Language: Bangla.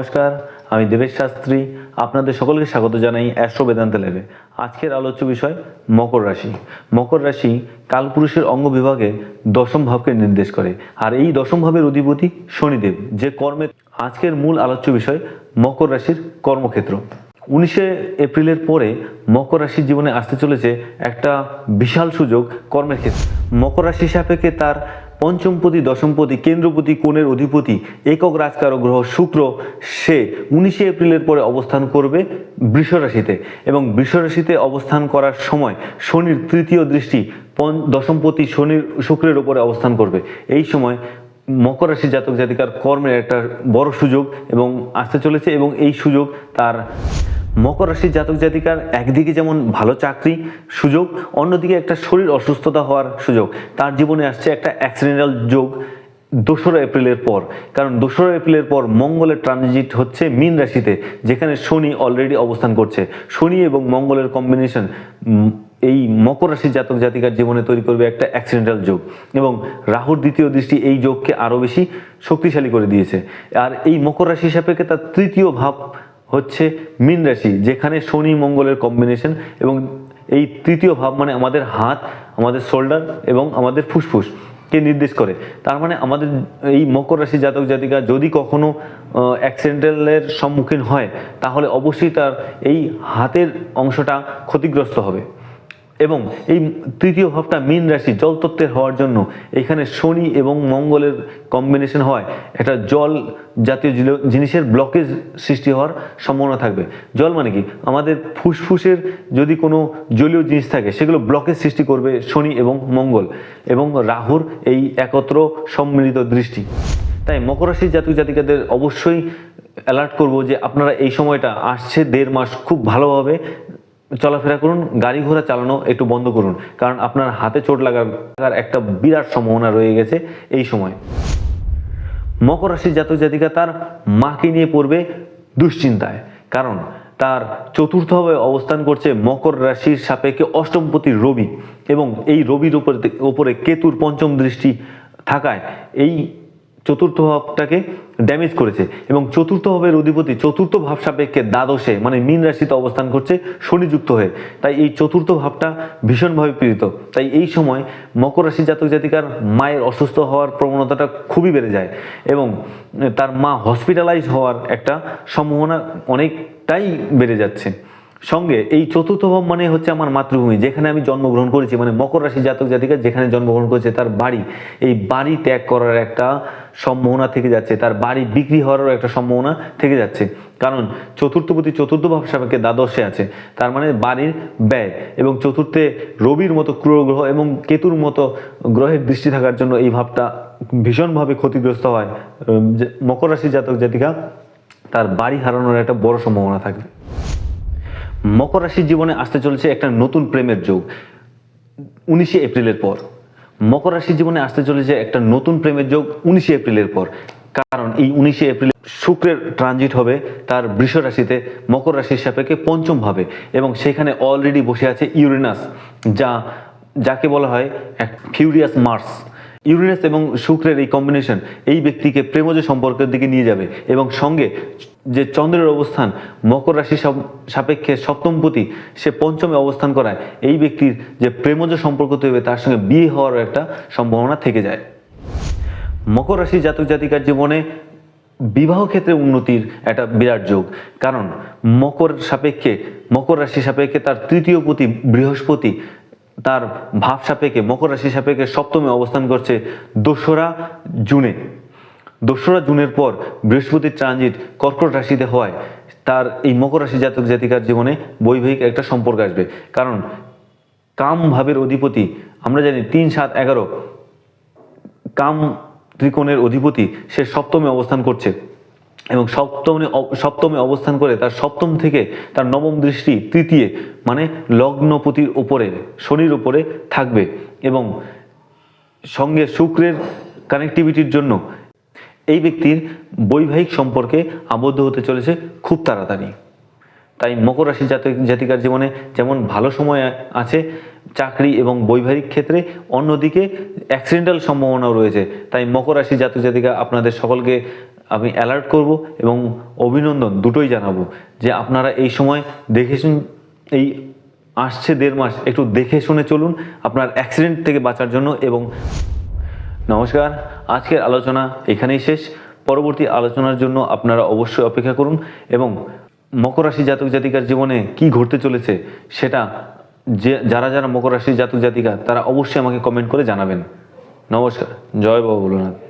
নমস্কার, আমি দেবেশ শাস্ত্রী। আপনাদের সকলকে স্বাগত জানাই অ্যাস্ট্রো বেদান্ত ল্যাবে। আজকের আলোচ্য বিষয় মকর রাশি। মকর রাশি কালপুরুষের অঙ্গ বিভাগে দশম ভাবকে নির্দেশ করে, আর এই দশম ভাবের অধিপতি শনিদেব, যে কর্মের। আজকের মূল আলোচ্য বিষয় মকর রাশির কর্মক্ষেত্র। 19 এপ্রিলের পরে মকর রাশির জীবনে আসতে চলেছে একটা বিশাল সুযোগ কর্মের ক্ষেত্রে। মকর রাশি সাপেক্ষে তার পঞ্চমপতি, দশমপতি, কেন্দ্রপতি, কোণের অধিপতি, একক রাজকারক গ্রহ শুক্র, সে 19 এপ্রিলের পরে অবস্থান করবে বৃষ রাশিতে, এবং বৃষ রাশিতে অবস্থান করার সময় শনির তৃতীয় দৃষ্টি দশমপতি শনির শুক্রের উপরে অবস্থান করবে। এই সময় মকর রাশি জাতক জাতিকার কর্মের একটা বড় সুযোগ এবং আসতে চলেছে, এবং এই সুযোগ তার মকর রাশির জাতক জাতিকার একদিকে যেমন ভালো চাকরি সুযোগ, অন্যদিকে একটা শরীর অসুস্থতা হওয়ার সুযোগ। তার জীবনে আসছে একটা অ্যাক্সিডেন্টাল যোগ 2রা এপ্রিলের পর, কারণ 2রা এপ্রিলের পর মঙ্গলের ট্রানজিট হচ্ছে মীন রাশিতে, যেখানে শনি অলরেডি অবস্থান করছে। শনি এবং মঙ্গলের কম্বিনেশন এই মকর রাশির জাতক জাতিকার জীবনে তৈরি করবে একটা অ্যাক্সিডেন্টাল যোগ, এবং রাহুর দ্বিতীয় দৃষ্টি এই যোগকে আরও বেশি শক্তিশালী করে দিয়েছে। আর এই মকর রাশি সাপেক্ষে তার তৃতীয় ভাব হচ্ছে মীন রাশি, যেখানে শনি মঙ্গলের কম্বিনেশন, এবং এই তৃতীয় ভাব মানে আমাদের হাত, আমাদের শোল্ডার এবং আমাদের ফুসফুস কে নির্দেশ করে। তার মানে আমাদের এই মকর রাশি জাতক জাতিকা যদি কখনো অ্যাক্সিডেন্টালের সম্মুখীন হয়, তাহলে অবশ্যই তার এই হাতের অংশটা ক্ষতিগ্রস্ত হবে। এবং এই তৃতীয় ভাবটা মীন রাশি জলতত্ত্বের হওয়ার জন্য এখানে শনি এবং মঙ্গলের কম্বিনেশন হয় একটা জল জাতীয় জিনিসের ব্লকেজ সৃষ্টি হওয়ার সম্ভাবনা থাকবে। জল মানে কি, আমাদের ফুসফুসের যদি কোনো জলীয় জিনিস থাকে সেগুলো ব্লকেজ সৃষ্টি করবে শনি এবং মঙ্গল এবং রাহুর এই একত্র সম্মিলিত দৃষ্টি। তাই মকর রাশির জাতক জাতিকাদের অবশ্যই অ্যালার্ট করব যে আপনারা এই সময়টা আসছে 1.5 মাস খুব ভালোভাবে চলাফেরা করুন, গাড়ি ঘোড়া চালানো একটু বন্ধ করুন, কারণ আপনার হাতে চোট লাগার একটা বিরাট সম্ভাবনা রয়ে গেছে এই সময়। মকর রাশির জাতক জাতিকা তার মাকে নিয়ে পড়বে দুশ্চিন্তায়, কারণ তার চতুর্থভাবে অবস্থান করছে মকর রাশির সাপেক্ষে অষ্টমপতি রবি, এবং এই রবির উপরে কেতুর পঞ্চম দৃষ্টি থাকায় এই চতুর্থ ভাবটাকে ড্যামেজ করেছে, এবং চতুর্থ ভাবের অধিপতি চতুর্থ ভাব সাপেক্ষে দ্বাদশে মানে মীন রাশিতে অবস্থান করছে শনিযুক্ত হয়ে। তাই এই চতুর্থ ভাবটা ভীষণভাবে পীড়িত। তাই এই সময় মকর রাশি জাতক জাতিকার মায়ের অসুস্থ হওয়ার প্রবণতাটা খুবই বেড়ে যায়, এবং তার মা হসপিটালাইজ হওয়ার একটা সম্ভাবনা অনেকটাই বেড়ে যাচ্ছে। সঙ্গে এই চতুর্থ ভাব মানে হচ্ছে আমার মাতৃভূমি, যেখানে আমি জন্মগ্রহণ করেছি, মানে মকর রাশি জাতক জাতিকা যেখানে জন্মগ্রহণ করেছে তার বাড়ি, এই বাড়ি ত্যাগ করার একটা সম্ভাবনা থেকে যাচ্ছে, তার বাড়ি বিক্রি হওয়ারও একটা সম্ভাবনা থেকে যাচ্ছে, কারণ চতুর্থপতি চতুর্থ ভাব সাপেক্ষে দ্বাদশে আছে। তার মানে বাড়ির ব্যয়, এবং চতুর্থে রবির মতো ক্রূর গ্রহ এবং কেতুর মতো গ্রহের দৃষ্টি থাকার জন্য এই ভাবটা ভীষণভাবে ক্ষতিগ্রস্ত হয় মকর রাশি জাতক জাতিকা, তার বাড়ি হারানোর একটা বড় সম্ভাবনা থাকবে। মকর রাশির জীবনে আসতে চলেছে একটা নতুন প্রেমের যোগ 19 এপ্রিলের পর। মকর রাশির জীবনে আসতে চলেছে একটা নতুন প্রেমের যোগ 19 এপ্রিলের পর, কারণ এই 19 এপ্রিলে শুক্রের ট্রানজিট হবে তার বৃষ রাশিতে মকর রাশির সাপেক্ষে পঞ্চম ভাবে, এবং সেখানে অলরেডি বসে আছে ইউরেনাস, যাকে বলা হয় এক ফিউরিয়াস মার্স। ইউরেনাস এবং শুক্রের এই কম্বিনেশন এই ব্যক্তিকে প্রেমজ সম্পর্কের দিকে নিয়ে যাবে, এবং সঙ্গে যে চন্দ্রের অবস্থান মকর রাশি সাপেক্ষে সপ্তমপতি, সে পঞ্চমে অবস্থান করায় এই ব্যক্তির যে প্রেমজ সম্পর্ক তৈরি তার সঙ্গে বিয়ে হওয়ার একটা সম্ভাবনা থেকে যায়। মকর রাশি জাতক জাতিকার জীবনে বিবাহ ক্ষেত্রে উন্নতির একটা বিরাট যোগ, কারণ মকর রাশি সাপেক্ষে তার তৃতীয় পতি বৃহস্পতি তার ভাব সাপেক্ষে মকর রাশি সাপেক্ষে সপ্তমে অবস্থান করছে 2রা জুনে। 2রা জুনের পর বৃহস্পতির ট্রানজিট কর্কট রাশিতে হয়, তার এই মকর রাশি জাতক জাতিকার জীবনে বৈবাহিক একটা সম্পর্ক আসবে, কারণ কাম ভাবের অধিপতি আমরা জানি 3, 7, 11 কাম ত্রিকোণের অধিপতি, সে সপ্তমে অবস্থান করছে, এবং সপ্তমে অবস্থান করে তার সপ্তম থেকে তার নবম দৃষ্টি তৃতীয় মানে লগ্নপতির উপরে শনির উপরে থাকবে, এবং সঙ্গে শুক্রের কানেক্টিভিটির জন্য এই ব্যক্তির বৈবাহিক সম্পর্কে আবদ্ধ হতে চলেছে খুব তাড়াতাড়ি। তাই মকর রাশি জাতিকার জীবনে যেমন ভালো সময় আছে চাকরি এবং বৈবাহিক ক্ষেত্রে, অন্যদিকে অ্যাক্সিডেন্টাল সম্ভাবনাও রয়েছে। তাই মকর রাশি জাতক জাতিকা আপনাদের সকলকে আমি অ্যালার্ট করব এবং অভিনন্দন দুটোই জানাবো যে আপনারা এই সময় দেখে শুন, এই আসছে 1.5 মাস একটু দেখে শুনে চলুন আপনার অ্যাক্সিডেন্ট থেকে বাঁচার জন্য। এবং নমস্কার, আজকের আলোচনা এখানেই শেষ। পরবর্তী আলোচনার জন্য আপনারা অবশ্যই অপেক্ষা করুন এবং মকর রাশি জাতক জাতিকার জীবনে কি ঘটতে চলেছে সেটা যারা যারা মকর রাশি জাতক জাতিকা তারা অবশ্যই আমাকে কমেন্ট করে জানাবেন। নমস্কার, জয় বাবা ভোলানাথ।